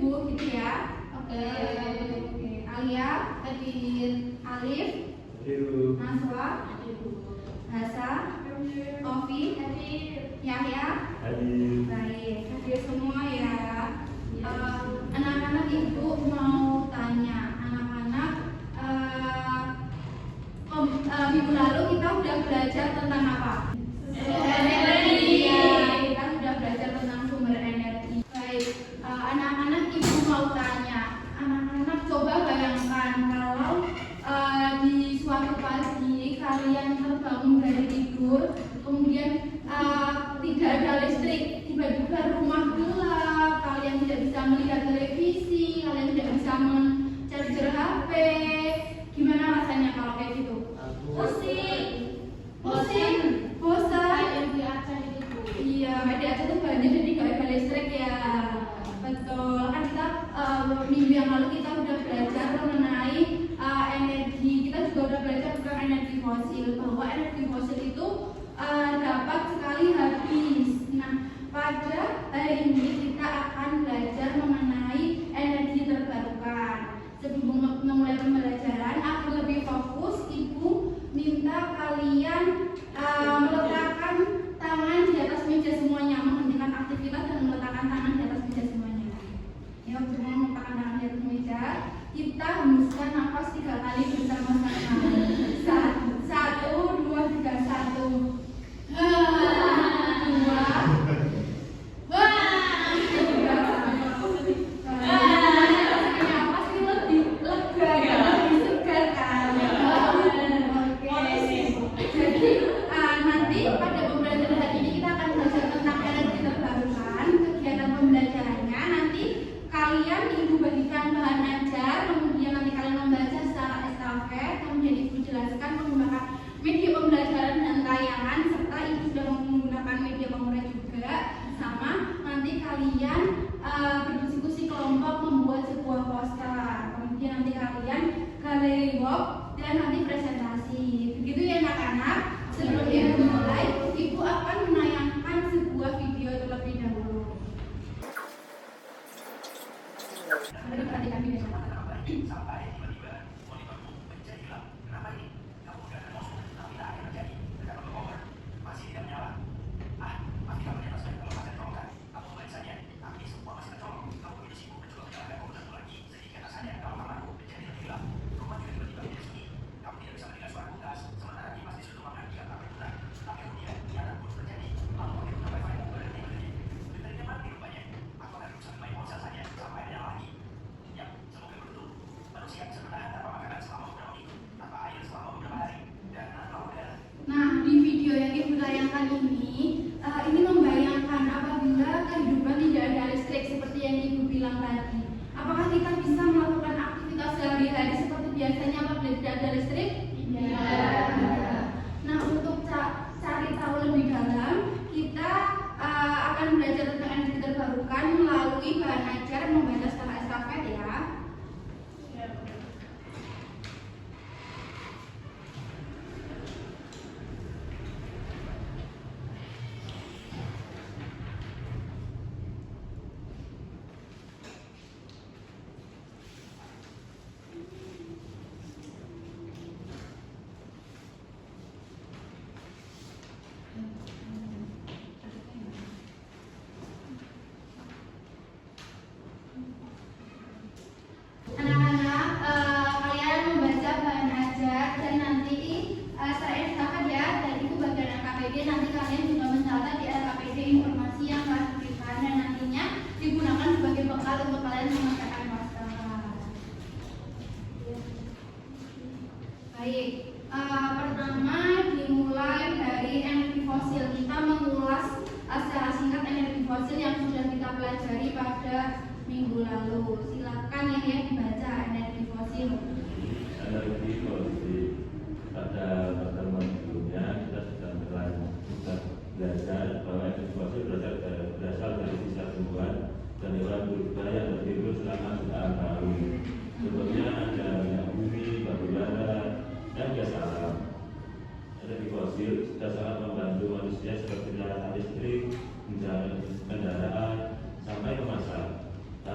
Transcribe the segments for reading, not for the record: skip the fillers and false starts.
ibu gitu ya. Oke. Alia, hadir. Alif, Naswa, Hasa, Taufik, Yahya, baik, hadir semua ya. Anak-anak ibu mau tanya, anak-anak minggu lalu kita udah belajar tentang apa? Energi. Kita sudah belajar tentang sumber energi. Baik, anak-anak ibu mau tanya, anak-anak coba bayangkan kalau di suatu pagi kalian terbangun dari tidur, kemudian tidak ada listrik, tiba-tiba rumah gelap, kalian tidak bisa melihat televisi, kalian tidak bisa men-charger HP. Gimana rasanya kalau kayak gitu? Pusing, bosan. Iya, di Aceh tuh banyak jadi nggak ada listrik ya. Betul, kan kita minggu yang lalu kita udah belajar mengenai energi. Kita juga udah belajar tentang energi fosil, bahwa energi fosil itu dapat sekali habis. Nah, pada hari ini kita akan belajar mengenai energi terbarukan. Sebelum memulai pembelajaran, agar lebih fokus, ibu minta kalian meletakkan tangan di atas meja semuanya, menghentikan aktivitas dan meletakkan tangan di atas meja semuanya. Ya, semua meletakkan tangan di atas meja. Kita hembuskan nafas 3 kali bersama-sama. 1, 2, 3, 1.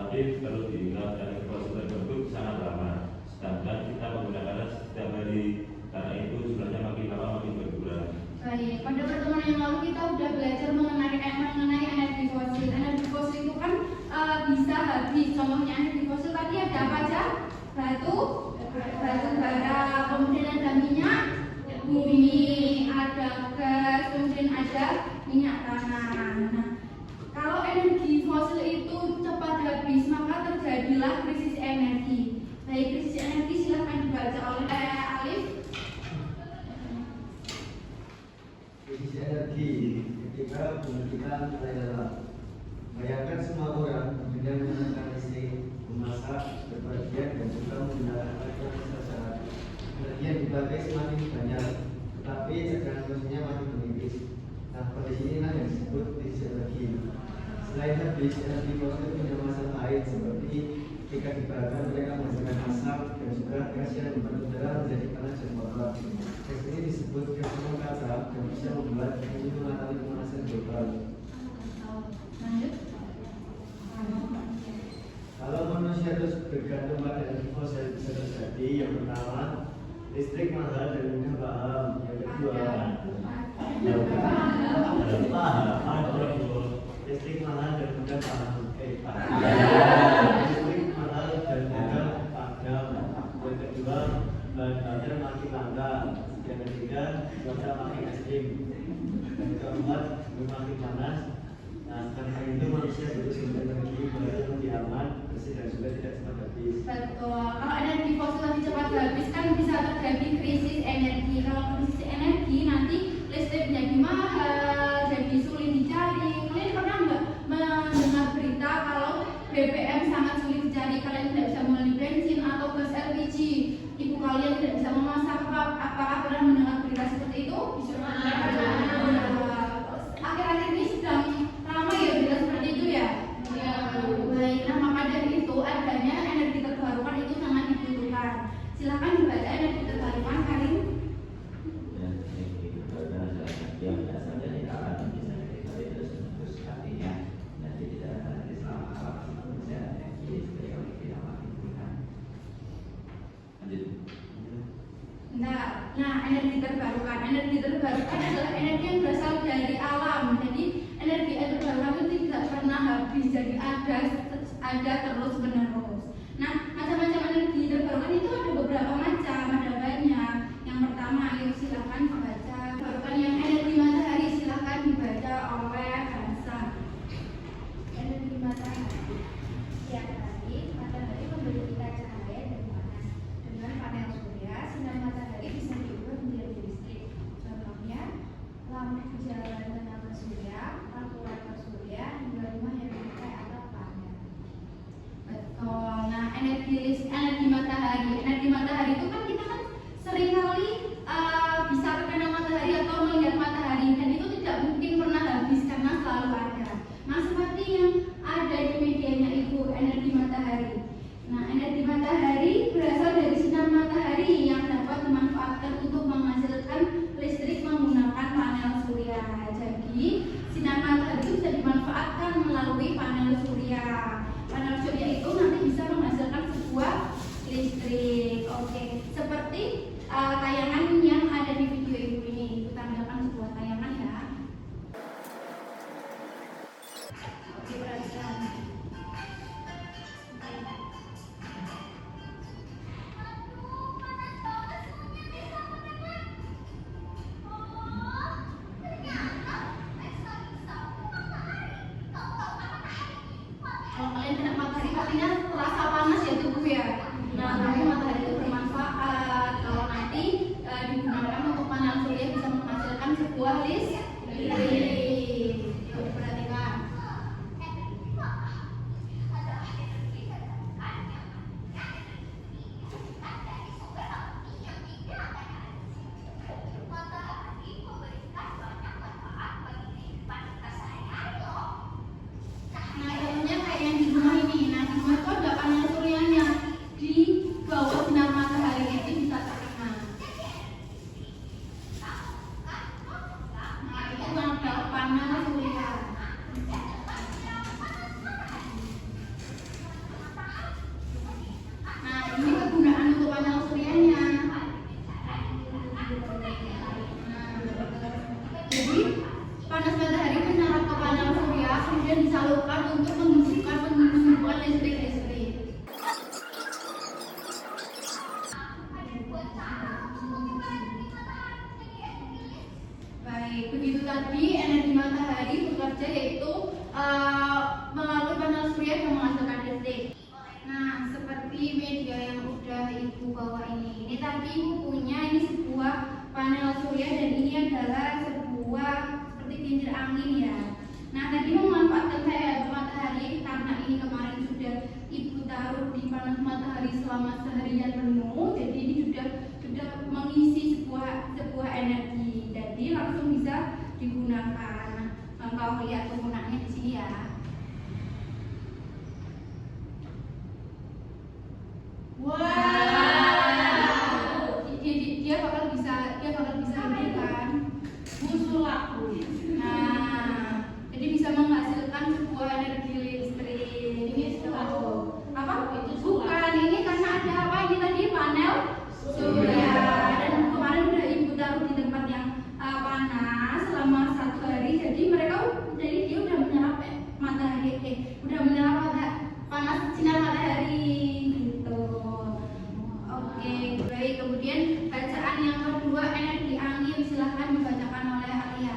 tapi perlu sehingga energi fosil tersebut sangat lama. Sedangkan kita menggunakannya setiap hari, karena itu jumlahnya makin lama makin berkurang. Baik, pada pertemuan yang lalu kita udah belajar mengenai energi fosil. Energi fosil itu kan bisa habis. Contohnya energi fosil tadi ada apa aja? Batu bara, kemudian ada minyak bumi, ada gas, kemudian ada minyak tanah. Nah, kalau energi fosil itu cepat habis, maka terjadilah krisis energi. Baik, krisis energi silahkan dibaca oleh Alif. Krisis energi ketika penyuntikan air laut. Bayangkan semua orang kemudian menggunakan listrik, memasak, berpergian dan juga menggunakan air secara energi yang dipakai semakin banyak, tetapi cadangan fosilnya makin menipis. Nah, kondisi inilah yang disebut krisis energi. Selain habis, energi fosil punya masalah lain seperti ketika dibakar mereka menghasilkan asap dan juga gas yang membuat udara menjadi panas dan kotor. Gas ini disebut gas rumah kaca dan bisa membuat bumi mengalami pemanasan global. Kalau manusia terus bergantung pada energi fosil bisa terjadi. Yang pertama, listrik mahal dan mudah paham. Yang kedua, listrik mahal dan mudah paham. Listrik mahal dan mudah padam. Yang kedua, bahan bakar makin langka. Yang ketiga, cuaca makin ekstrim. Yang keempat, makin panas. Nah, karena itu manusia butuh sumber energi yang lebih aman, bersih dan juga tidak cepat habis. Betul. Kalau energi fosil lebih cepat habis kan bisa terjadi krisis energi. Kalau krisis energi nanti listrik menjadi mahal, jadi sulit dicari. Kalian pernah nggak mendengar berita kalau BBM sangat sulit dicari? Kalian tidak bisa membeli bensin atau gas LPG. Ibu kalian tidak bisa memasak. Apakah pernah mendengar berita seperti itu? Akhir-akhir ini sedang ramai ya berita seperti itu ya. Baik, nah maka dari itu adanya energi terbarukan itu sangat dibutuhkan. Silakan dibaca energi terbarukan, Karim. Energi terbarukan adalah energi yang berasal dari alam yang bisa diketahui terus-menerus, artinya energi tidak akan ada selama alam manusia energi seperti yang tidak menghasilkan. Lanjut. Nah, energi terbarukan adalah energi yang berasal dari alam. Jadi energi terbarukan itu tidak pernah habis, jadi ada terus menerus. Nah, macam-macam energi terbarukan itu ada beberapa macam, ada banyak. Yang pertama, yuk silakan dibaca. Terbarukan yang energi matahari silakan dibaca oleh Hansa. Energi matahari. Siang hari, matahari memberi kita cahaya dan panas. Dengan panel surya, sinar matahari bisa diubah menjadi listrik. Contohnya, lampu jalan tenaga surya, kalkulator surya, hingga rumah yang memakai atap panel. Betul. Nah, energi matahari itu kan kita kan seringkali bisa terkena matahari atau melihat matahari, dan itu tidak mungkin pernah habis karena selalu ada. Nah, seperti yang ada di medianya Ibu, energi matahari. Nah, energi matahari berasal dari sinar matahari yang dapat dimanfaatkan untuk menghasilkan listrik menggunakan panel surya. Jadi, sinar matahari itu bisa dimanfaatkan melalui panel surya. Panel surya itu nanti bisa menghasilkan sebuah listrik. Oke, seperti tayangan yang ada di video Ibu ini. Ibu tampilkan sebuah tayangan ya. Oke, perhatikan. ibu bawa ini tadi ibu punya ini sebuah panel surya dan ini adalah sebuah seperti kincir angin ya. Nah tadi memanfaatkan cahaya matahari karena ini kemarin sudah ibu taruh di panas matahari selama seharian penuh, jadi ini sudah mengisi sebuah energi, jadi langsung bisa digunakan. Nah, kalau lihat penggunaannya di sini ya. Wow, dia bakal bisa memberikan musuh aku. Nah, jadi bisa menghasilkan sebuah energi listrik. Ini apa? Itu bukan ini karena ada apa? Ini tadi panel surya. Dan kemarin udah ibu taruh di tempat yang panas selama 1 hari. Jadi dia udah menyerap matahari, udah menyerap panas sinar matahari. Oke, baik. Kemudian bacaan yang kedua, energi angin, silahkan dibacakan oleh Alia.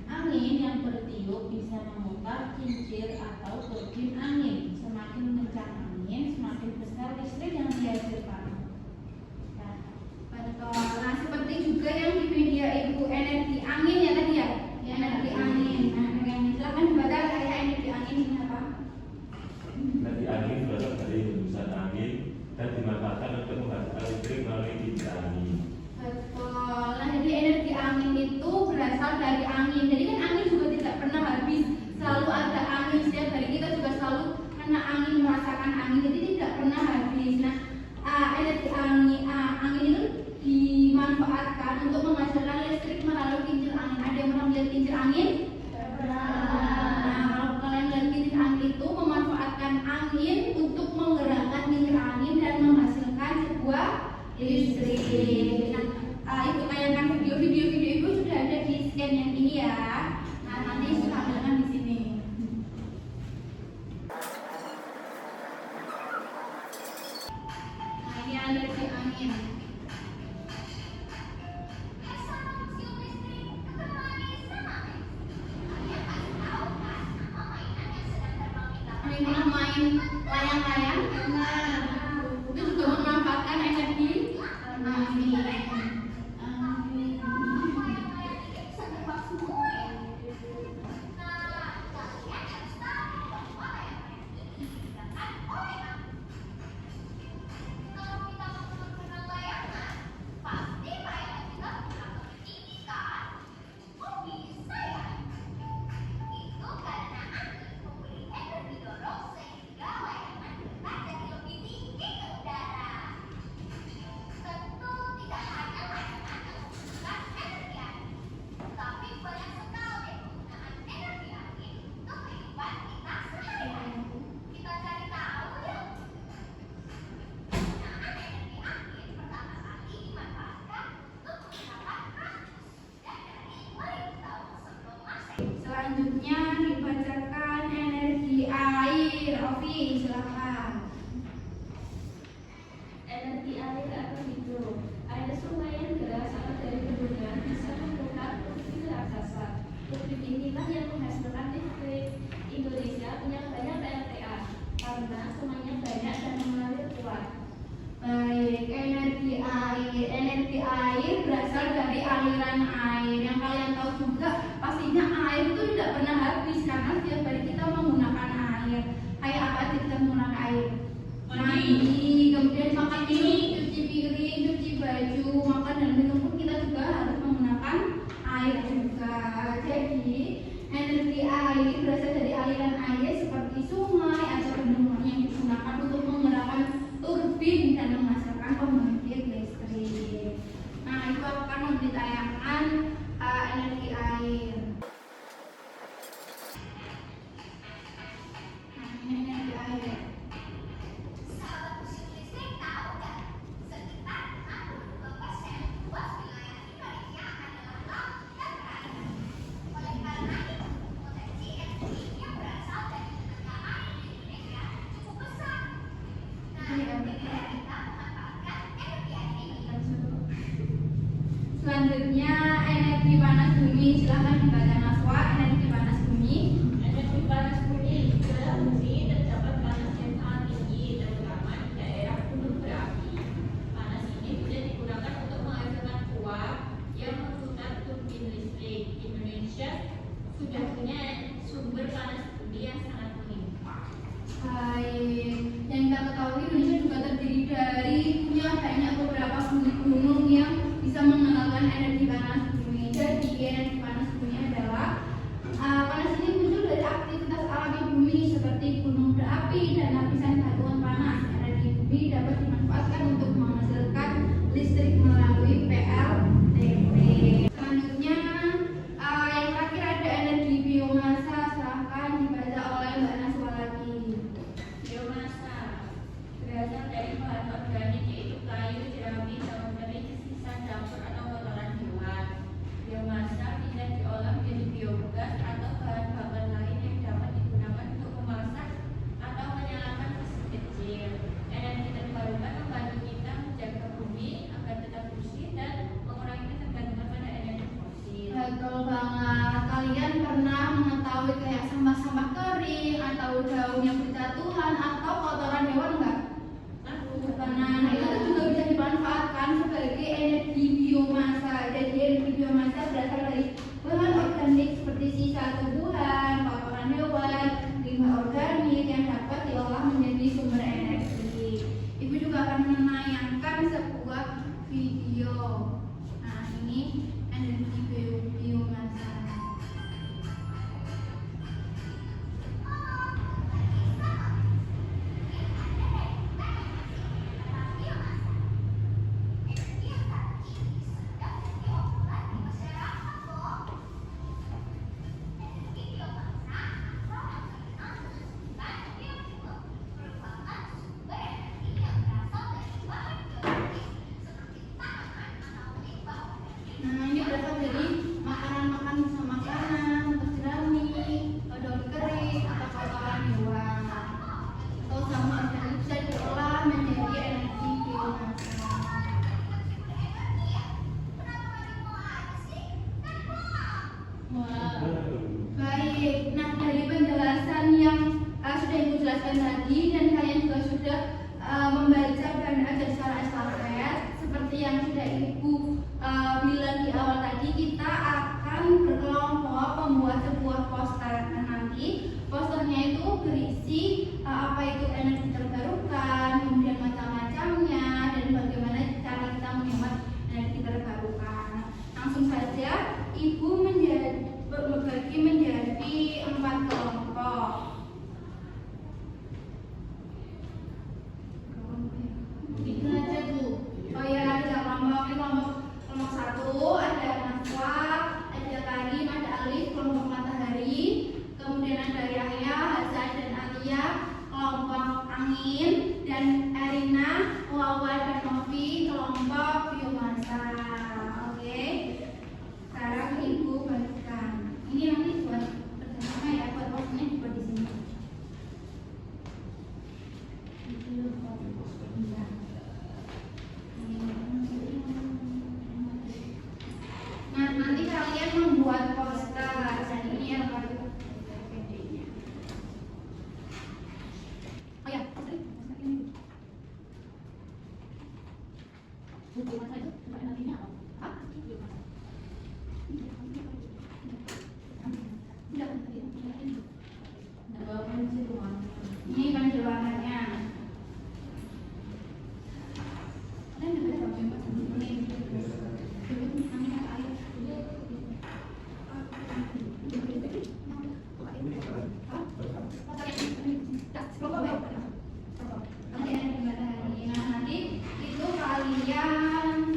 Angin yang bertiup bisa memutar kincir atau turbin angin. Semakin kencang angin, semakin besar listrik yang dihasilkan. Betul. Nah, seperti juga yang di media ibu energi angin ya tadi ya, energi angin. Nah, silahkan dibaca kayak energi angin ini apa? Energi angin berasal dari hembusan angin dan dimanfaatkan untuk menghasilkan listrik melalui kincir angin. Betul. Nah, jadi energi angin itu berasal dari angin. Jadi kan angin juga tidak pernah habis. Selalu ada angin setiap hari, kita juga selalu kena angin, merasakan angin. Jadi tidak pernah habis. Nah, energi angin itu dimanfaatkan untuk menghasilkan listrik melalui kincir angin. Ada yang pernah melihat kincir angin? Nah, kalau kalian lihat kincir angin itu memanfaatkan angin untuk menggerakkan kincir angin dan menghasilkan sebuah listrik. Nah, itu tayangkan video itu sudah ada di scan yang ini ya. Nah, nanti sudah tampilkan di sini. Nah, ini energi angin. Kalian pernah main layang-layang? Nah, itu juga memanfaatkan energi angin. Selanjutnya dibacakan energi air. Ovi, silakan. Energi air atau hidro. Air sungai yang deras atau dari bendungan bisa memutar turbin raksasa. Turbin inilah yang menghasilkan listrik. Indonesia punya banyak PLTA karena sungainya banyak dan mengalir kuat. Baik, energi air berasal dari aliran air. Yang kalian tahu juga pastinya air itu tidak pernah habis karena setiap hari kita menggunakan air. Kayak apa sih kita menggunakan air? Mandi, kemudian makan minum, cuci piring, cuci baju, makan dan minum pun kita juga harus menggunakan air juga. Jadi energi air berasal dari aliran air seperti sungai atau bendungan yang digunakan untuk menggerakkan turbin dan menghasilkan pembangkit listrik. Nah, itu akan ditayangkan energi air. Nah, ini energi air. Selanjutnya energi panas bumi, silahkan dibaca Naswa. Energi panas bumi. Energi panas bumi sudah punya sumber panas bumi yang sangat melimpah. Baik, yang kita ketahui Indonesia juga terdiri dari punya banyak beberapa gunung yang bisa menghasilkan energi panas bumi. Jadi energi panas bumi adalah panas ini muncul dari aktivitas alami bumi seperti gunung berapi dan lapisan batuan panas. Energi bumi dapat dimanfaatkan untuk menghasilkan listrik melalui PLTP. Selanjutnya, yang terakhir ada energi biomasa. Silahkan dibaca oleh Mbak Naswa lagi. Biomasa berasal dari bahan organik yaitu kayu, jerami, daun kering, sisa dapur atau kotoran hewan. Biomasa bisa diolah menjadi biogas atau bahan bakar lain yang dapat digunakan untuk memasak atau menyalakan mesin kecil. Energi terbarukan membantu kita menjaga bumi agar tetap bersih dan mengurangi ketergantungan pada energi fosil. Betul banget. Kalian pernah mengetahui kayak sampah-sampah kering atau daun yang berjatuhan atau kotoran hewan enggak? Nah, itu juga bisa dimanfaatkan sebagai energi biomasa. Jadi energi biomasa berasal dari bahan organik seperti sisa tumbuhan, kotoran hewan, limbah organik yang dapat diolah menjadi sumber energi. Ibu juga akan menayangkan sebuah video. Nah, ini energi biomasa. Nah, ini berasal dari makanan seperti jerami, daun kering, atau kotoran hewan. Atau sampah organik bisa diolah menjadi energi biomasa. Wah, baik. Nah, dari penjelasan yang sudah Ibu jelaskan tadi dan kalian juga sudah membaca dan ajar secara estafet seperti yang sudah Ibu bilang di awal tadi, kita akan berkelompok membuat sebuah poster. Nah, nanti posternya itu berisi apa itu energi terbarukan, kemudian macam-macamnya, dan bagaimana cara kita menghemat energi terbarukan. Langsung saja Ibu berbagi menjadi 4 kelompok. Itu aja Bu. Oh ya, ada kelompok 1 ada Naswa, ada Karim, ada Alif, kelompok Matahari, kemudian ada Yahya, Hasan dan Alia, kelompok Angin, dan Erina, Wawa dan Novi, kelompok biomasa. Oke, sekarang Ibu bagikan. Ini nanti buat bersama ya, buat posternya dibuat di sini. Nah, nanti kalian membuat poster dan ini yang baru PD-nya. Oh ya, poster ini. Buku masa itu coba nantinya apa? Ini penjeluannya. Nanti itu kalian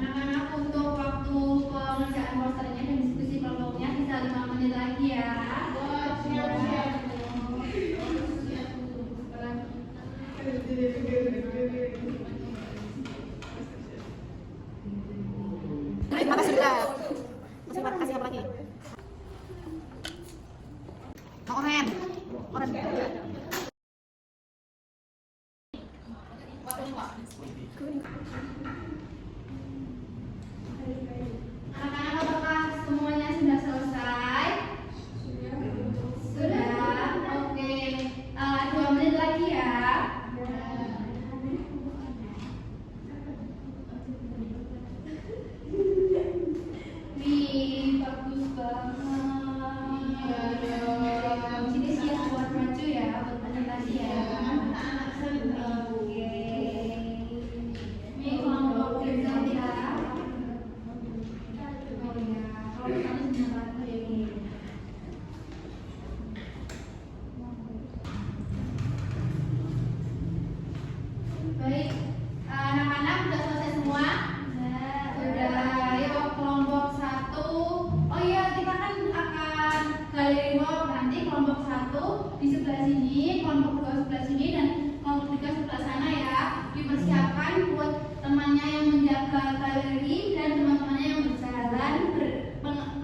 Anak-anak untuk waktu pengerjaan posternya dan diskusi kelompoknya bisa 5 menit lagi ya. Makasih juga. Kasih apa lagi? Oren. Anak-anak apakah semuanya sudah selesai? Sudah. Oke. 2 menit lagi ya. Wih, bagus banget. Ini siap buat maju ya, buat presentasi ya. Oke. Ini kelompok tiga ya. Oh ya, kalau kamu sebentar ya ini. Baik, anak-anak sudah selesai semua? Sudah. Yuk kelompok 1. Oh iya, kita kan akan galeri walk nanti kelompok 1 di sebelah sini, kelompok 2 sebelah sini dan kelompok 3 sebelah sana ya. Dipersiapkan buat temannya yang menjaga galeri dan teman-temannya yang berjalan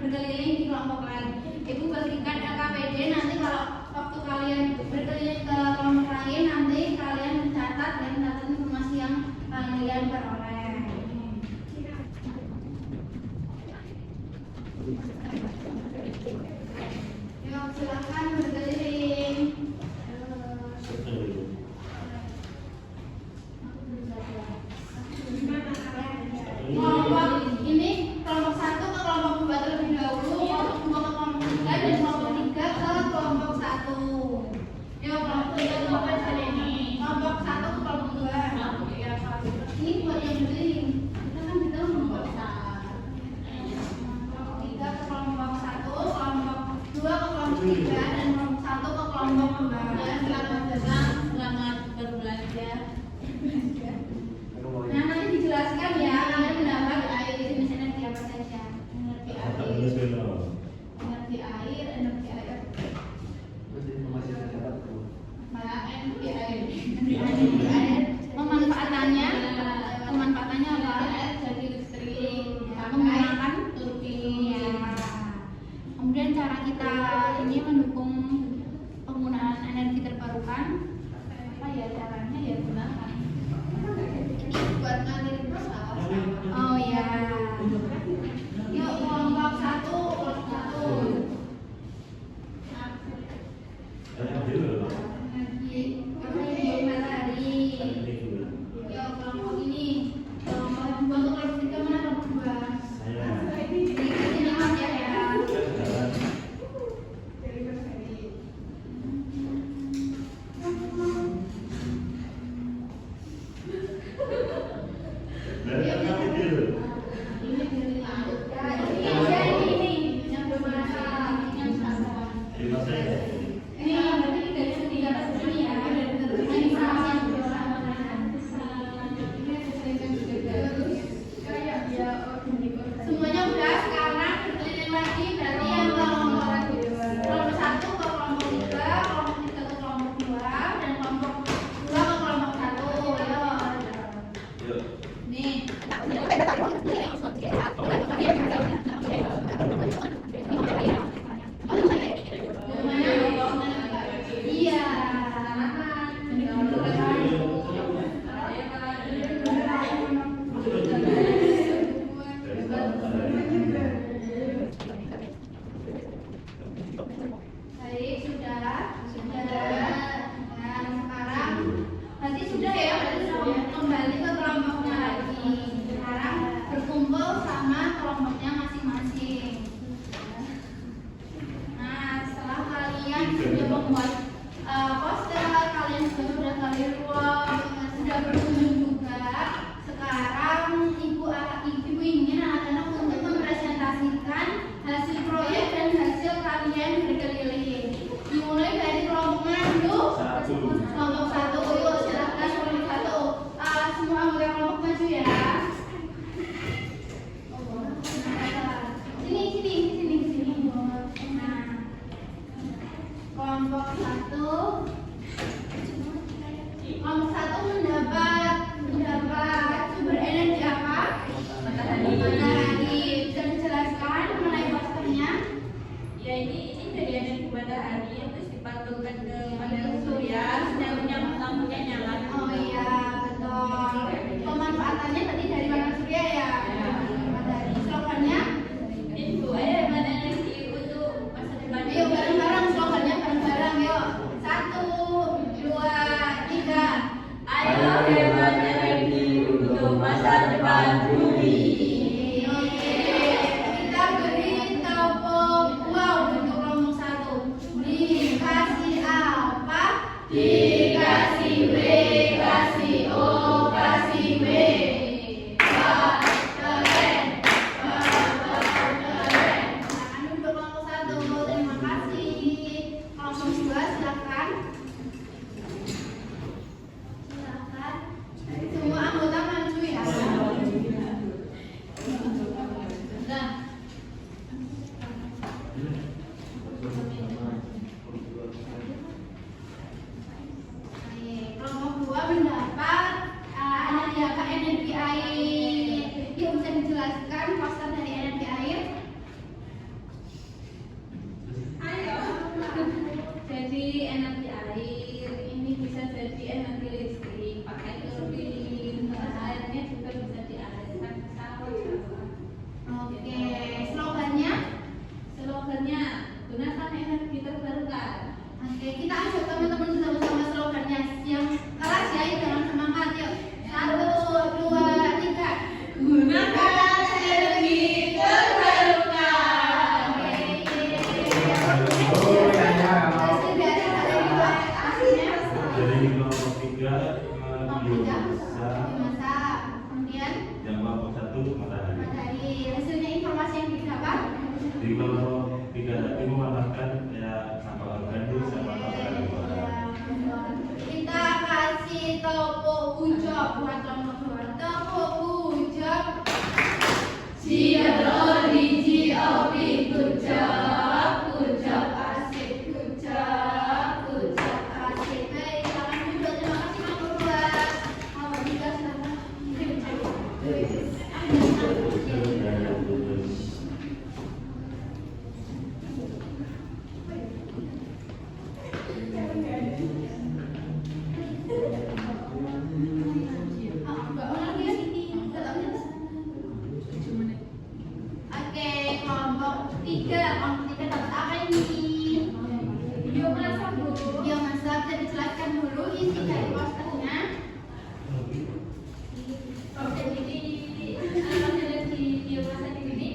berkeliling di kelompok lain. Ibu bagikan LKPD nanti kalau waktu kalian berkeliling ke kelompok lain nanti kalian mencatat dan mencatat informasi yang kalian peroleh. Yuk silakan berkeliling. Kelompok ini kelompok 1 ke kelompok 2 terlebih dahulu, kelompok 2 ke kelompok 3 dan kelompok 3 ke kelompok 1. Yuk kelompok 3 ke kelompok 1 ini. Kelompok 1 ke kelompok 2. Ini buat yang berkeliling. Kita kan di dalam kelompok 3 ke kelompok 1, kelompok 2 ke kelompok 3 dan kelompok 1 ke kelompok 2. Selamat datang, selamat berbelanja. Nah, nanti dijelaskan ya, kalian mendapat air jenis energi apa saja. Energi air, energi air. Terus informasi yang dapat tuh. Energi air. Pemanfaatannya apa? Jadi listrik, menggunakan turbin. Kemudian cara kita ini mendukung penggunaan energi terbarukan. Apa ya caranya ya gunakan. Buat ngalirin pesawat. Oh ya. Yuk kelompok 1, kelompok 1. Energi matahari. Yuk kelompok ini. Kelompok 2 ke kelompok 3 mana kelompok 2? Ini mas ya. Semuanya udah, sekarang berkeliling lagi berarti yang kelompok 1 ke kelompok 3, kelompok 3 ke kelompok 2 dan kelompok 2 ke kelompok 1. Ayo membuat poster, kalian juga sudah kali ruang, sudah berkunjung juga. Sekarang ibu ingin anak-anak untuk mempresentasikan hasil proyek dan hasil kalian berkeliling. Dimulai dari kelompok mana dulu? Kelompok 1. Yuk silakan kelompok 1. Semua anggota kelompok maju ya. Sini. Nah, kelompok 1 mendapat sumber energi apa? Matahari. Bisa dijelaskan mengenai posternya? Ya ini dari energi matahari yang terus dipantulkan ke panel surya sinyalnya lampunya nyala. Oh iya, betul. Pemanfaatannya tadi dari panel surya ya? Matahari. Slogannya? Itu hemat energi untuk masa depan. Ayo bareng-bareng slogannya bareng-bareng yuk. 1, 2, 3. Ayo hemat energi untuk masa depan bumi. Oke, kita beri tepuk wow untuk kelompok 1. Dikasih apa? Dikasih B, kasih O, kasih B. Wah, keren. Untuk kelompok 1, terima kasih. Kelompok 2 silakan. Semua anggota maju ya. Nah, kelompok 2 mendapat energi apa? Energi air. Yuk bisa dijelaskan poster dari energi air? Jadi energi air ini bisa jadi energi listrik pakai turbin. Airnya juga bisa dialirkan ke sawah-sawah. Oke, slogannya? Slogannya gunakan energi terbarukan. Oke, kita ajak teman-teman sama-sama slogannya. Yang keras ya, jangan semangat yuk. 1, 2, 3. Gunakan energi terbarukan. Hasil dari kalian dua hasilnya Dari kelompok 3 biomasa. Kemudian yang kelompok 1 matahari. matahari. Hasilnya informasi yang didapat. Di kelompok 3 tadi memanfaatkan ya sampah organik sama makanan luar. Kita kasih tepuk ucap buat kelompok 2. Tepuk ucap. CRODGOP, good job, asik, good job, asik. Baik, selamat duduk. Terima kasih kelompok 2. Awak juga silakan. Oke, kelompok 3 dapat apa ini? Biomasa, Bu. Biomasa, bisa dijelaskan dulu isi dari posternya. Jadi energi biomasa di sini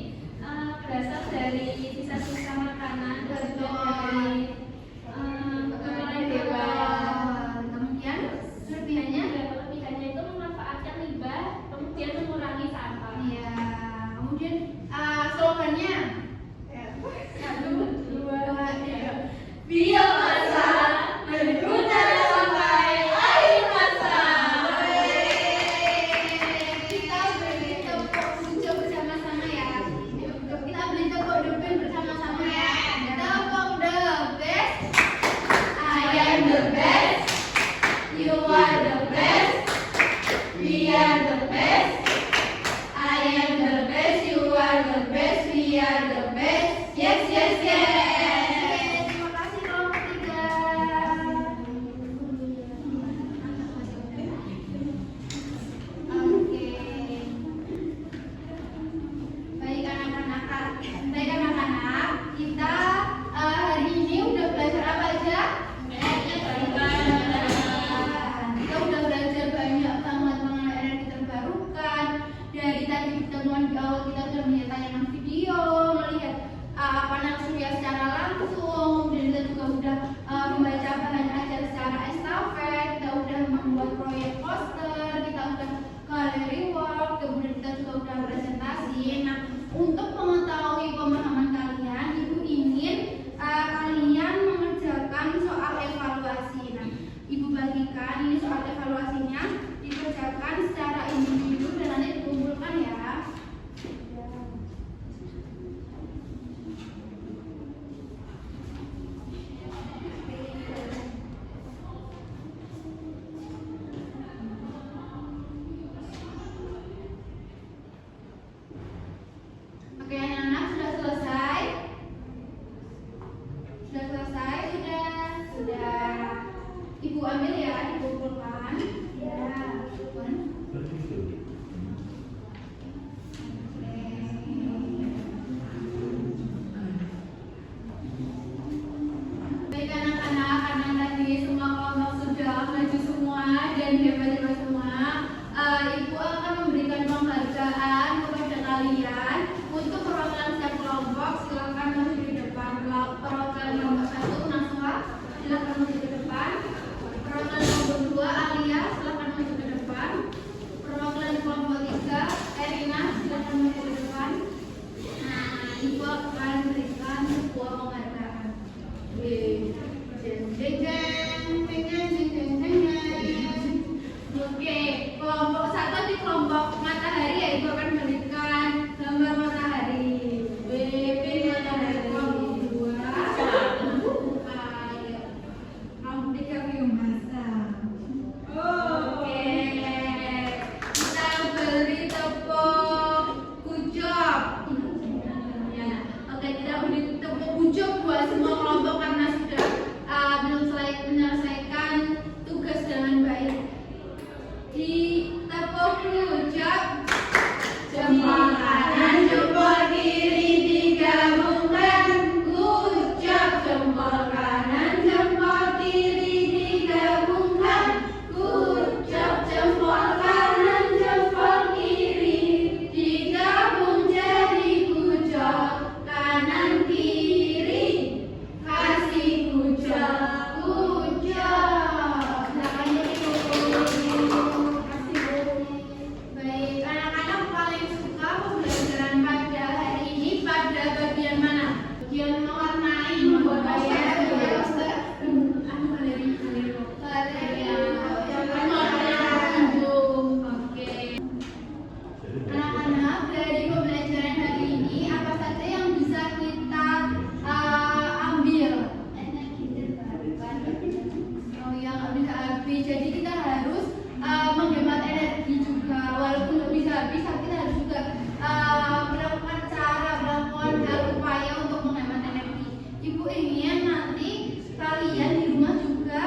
berasal dari sisa-sisa makanan dari kotoran hewan. Kemudian kelebihannya? Kelebihannya itu memanfaatkan limbah, kemudian mengurangi sampah. Iya. Kemudian slogannya? 1, 2, 3. Biomasa berguna sampai akhir masa. Kita beri tepuk ucap bersama-sama ya. Kita beri tepuk depan bersama-sama ya. Tepuk the best. I am the best. You are the best. We are the best. I am the best. You are the best. We are the best. Yes, yes, yes. Terima kasih kelompok Ibu ambil ya, dikumpulkan. Ya, Berarti itu. Baik anak-anak, karena tadi semua kelompok sudah maju semua dan hebat-hebat semua, Ibu akan memberikan penghargaan kepada kalian untuk perwakilan setiap kelompok. Silakan maju di depan. Perwakilan kelompok 1 Naswa, silakan maju ke depan. Perwakilan kelompok 2 Alia, silakan maju ke depan. Perwakilan kelompok 3 Erina, silakan maju ke depan. Nah, Ibu akan berikan sebuah penghargaan. Oke, kelompok 1 di kelompok matahari ya, Ibu akan berikan gambar matahari. Matahari. Kelompok 2 ayo. Kelompok 3 biomasa. Oke, kita beri tepuk kucop. Ya, oke, kita beri tepuk kucop buat semua kelompok karena sudah menyelesaikan tugas dengan baik. Di tepuk kucop, jempol kanan, jempol kiri digabungkan. Kucop, jempol kanan, jempol kiri digabungkan. Kucop, jempol kanan, jempol kiri digabung jadi kucop. Kanan kiri kasih kucop, kucop. Silakan duduk. Baik, anak-anak paling suka pembelajaran pada hari ini pada bagian mana? Bagian mewarnai, membayar, Oke. Anak-anak, dari pembelajaran hari ini apa saja yang bisa kita ambil? Energi terbarukan. Oh, yang bisa habis. Jadi kita harus menghemat energi juga. Walaupun nggak bisa habis, tapi kita harus juga melakukan hal upaya untuk menghemat energi. Ibu ingin nanti kalian di rumah juga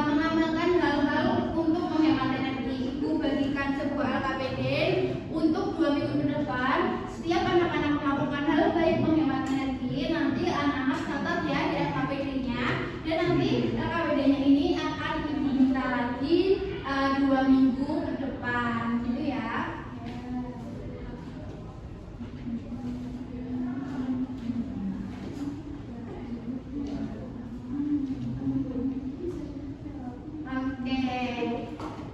mengamalkan hal-hal untuk menghemat energi. Ibu bagikan sebuah LKPD untuk 2 minggu ke depan. Setiap anak-anak melakukan hal baik menghemat energi, nanti anak-anak catat ya di LKPD-nya. Dan nanti LKPD-nya ini akan ibu minta lagi 2 minggu ke depan, gitu ya. Oke,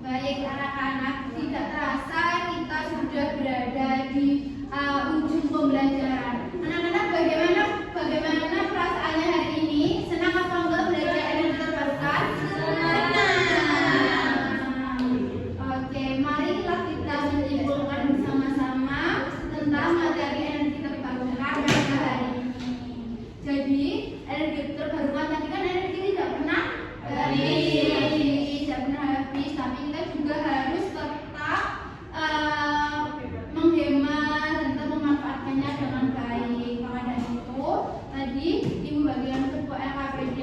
baik anak-anak, tidak terasa kita sudah berada di ujung pembelajaran. Anak-anak, bagaimana perasaannya hari ini? Senang apa enggak belajar energi terbarukan? Senang. Oke, marilah kita menyimpulkan bersama-sama tentang materi energi terbarukan pada hari ini. Jadi, energi terbarukan tadi kan energi tidak pernah habis, tapi kita juga harus tetap menghemat dan tetap memanfaatkannya dengan baik. Maka dari itu, tadi Ibu bagikan sebuah LKPD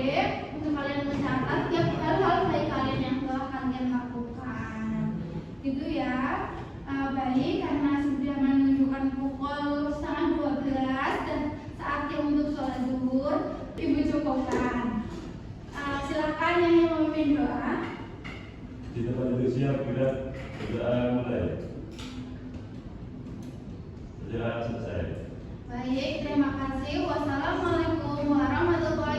untuk kalian mencatat tiap hal-hal baik kalian yang telah kalian lakukan. Gitu ya. Baik, karena sudah menunjukkan pukul 11:30 dan saatnya untuk sholat zuhur, Ibu cukupkan. Silakan yang memimpin doa. Di tempat itu siap, kita berdoa mulai. Berdoa selesai. Baik, terima kasih. Wassalamualaikum warahmatullahi